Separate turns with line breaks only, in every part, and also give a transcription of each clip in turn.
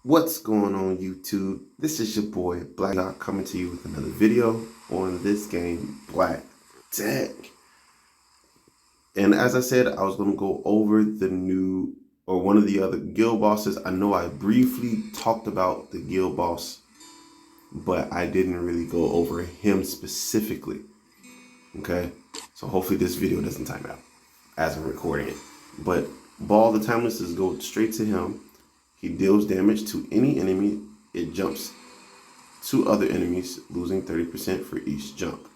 What's going on YouTube? This is your boy Black Dot coming to you with another video on this game, Black Tech. And as I said, I was going to go over the new or one of the other guild bosses. I know I briefly talked about the guild boss, but I didn't really go over him specifically. Okay, so hopefully this video doesn't time out as I'm recording it. But Ball the Timeless is go straight to him. He deals damage to any enemy. It jumps to other enemies, losing 30% for each jump.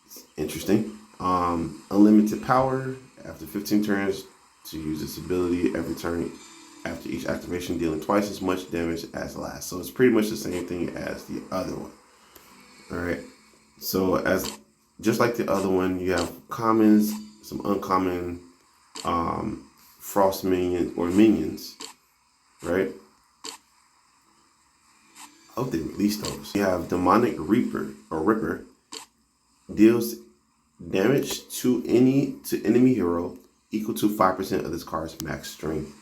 It's interesting. Unlimited power after 15 turns to use this ability every turn after each activation, dealing twice as much damage as last. So it's pretty much the same thing as the other one. All right. So as just like the other one, you have commons, some uncommon frost minions or minions, right? I hope they release those. You have Demonic Reaper or Ripper, deals damage to enemy hero equal to 5% of this card's max strength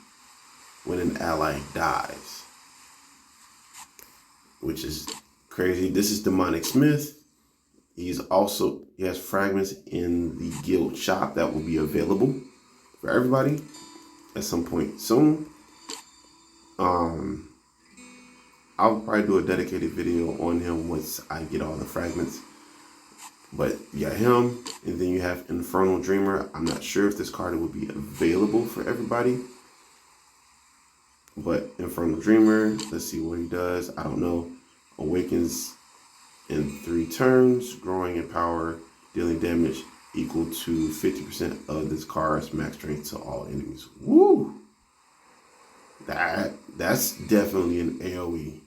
when an ally dies, which is crazy. This is Demonic Smith. He has fragments in the guild shop that will be available for everybody at some point soon. I'll probably do a dedicated video on him once I get all the fragments. But you got him, and then you have Infernal Dreamer. I'm not sure if this card will be available for everybody. But Infernal Dreamer, let's see what he does. I don't know. Awakens in 3 turns, growing in power, dealing damage equal to 50% of this card's max strength to all enemies. Woo! That's definitely an AoE.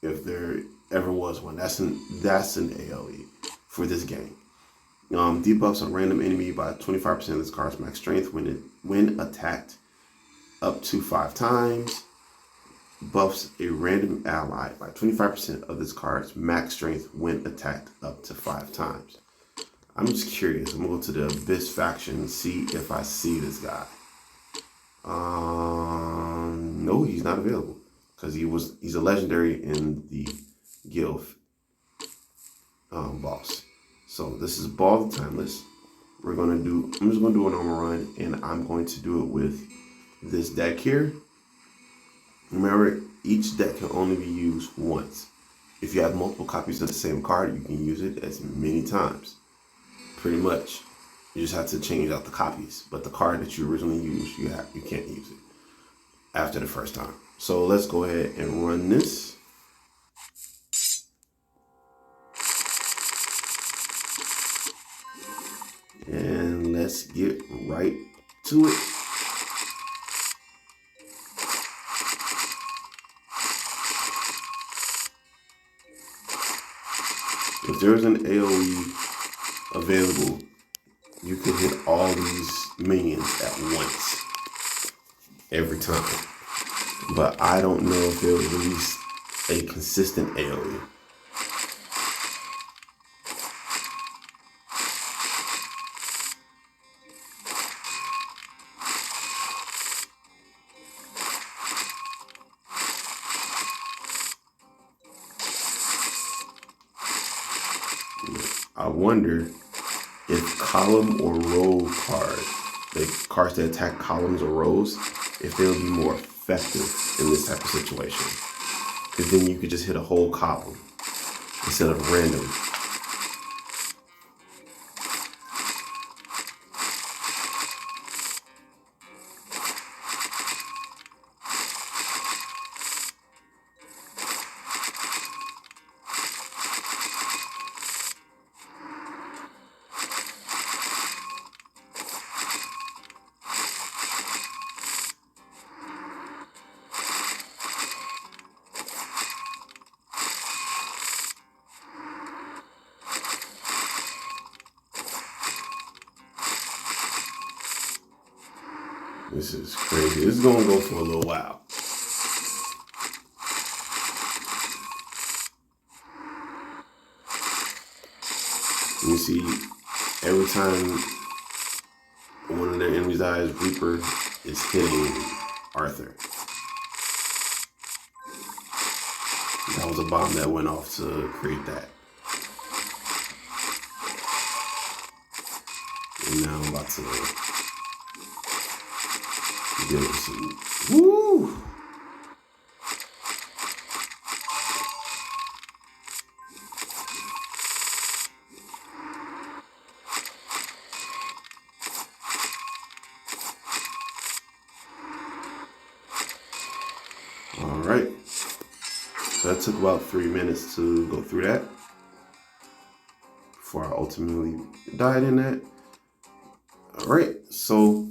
If there ever was one, that's an AoE for this game. Debuffs a random enemy by 25% of this card's max strength when attacked up to 5 times. Buffs a random ally by 25% of this card's max strength when attacked up to 5 times. I'm just curious. I'm gonna go to the Abyss faction and see if I see this guy. No, he's not available because he's a legendary in the guild boss. So this is Ball the Timeless. I'm just gonna do an armor run, and I'm going to do it with this deck here. Remember, each deck can only be used once. If you have multiple copies of the same card, you can use it as many times. Pretty much. You just have to change out the copies. But the card that you originally used, you can't use it after the first time. So let's go ahead and run this. And let's get right to it. If there's an AoE available, you can hit all these minions at once, every time. But I don't know if they'll release a consistent AoE. I wonder if column or row cards, the cards that attack columns or rows, if they'll be more effective in this type of situation. Because then you could just hit a whole column instead of random. This is crazy. This is gonna go for a little while. You see, every time one of their enemies dies, Reaper is hitting Arthur. That was a bomb that went off to create that. And now I'm about to give it some. Woo! All right. So that took about 3 minutes to go through that before I ultimately died in that. All right. So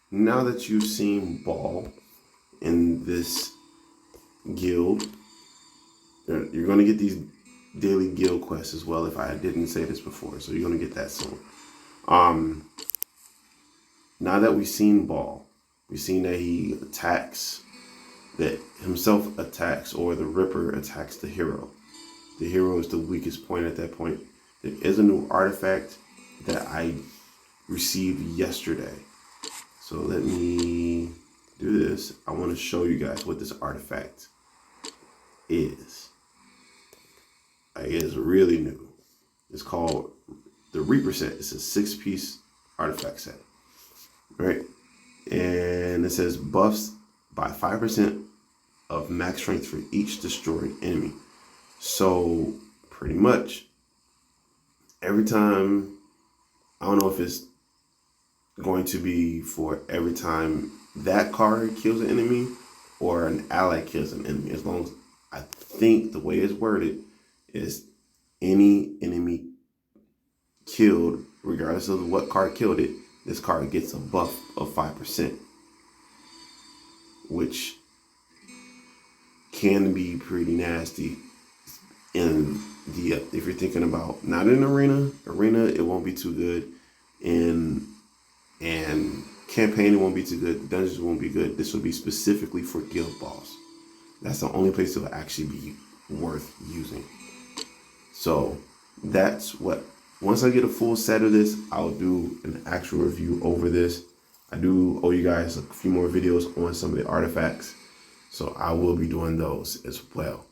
now that you've seen Ball in this guild, you're going to get these daily guild quests as well, if I didn't say this before. So you're going to get that soon. Now that we've seen Ball, we've seen that he attacks, that himself attacks, or the Ripper attacks the hero. The hero is the weakest point at that point. There is a new artifact that I received yesterday. So let me do this. I want to show you guys what this artifact is. It is really new. It's called the Reaper set. It's a 6-piece artifact set. Right? And it says buffs by 5% of max strength for each destroyed enemy. So pretty much every time, I don't know if it's going to be for every time that card kills an enemy or an ally kills an enemy. As long as, I think the way it's worded is any enemy killed, regardless of what card killed it, this card gets a buff of 5%, which can be pretty nasty in the, if you're thinking about not in arena, it won't be too good. And campaign, it won't be too good. Dungeons won't be good. This will be specifically for guild boss. That's the only place it will actually be worth using. So that's what, once I get a full set of this, I'll do an actual review over this. I do owe you guys a few more videos on some of the artifacts, so I will be doing those as well.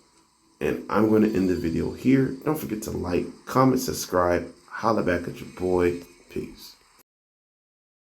And I'm going to end the video here. Don't forget to like, comment, subscribe, holla back at your boy. Peace.